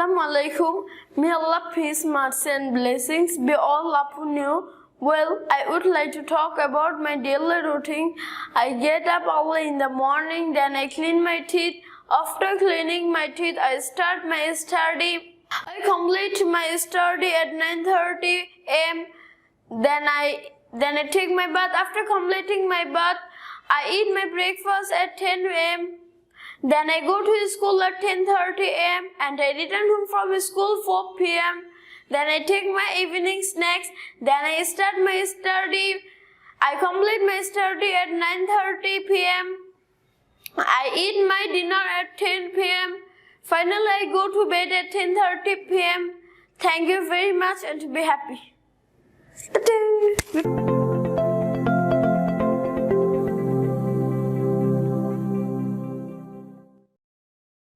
Assalamu alaikum. May Allah peace, mercy and blessings be all upon you. Well, I would like to talk about my daily routine. I get up early in the morning, then I clean my teeth. After cleaning my teeth, I start my study. I complete my study at 9:30 a.m. Then I take my bath. After completing my bath, I eat my breakfast at 10 a.m. Then I go to school at 10:30 a.m. and I return home from school 4 p.m. Then I take my evening snacks. Then I start my study. I complete my study at 9:30 p.m. I eat my dinner at 10 p.m. Finally, I go to bed at 10:30 p.m. Thank you very much and be happy.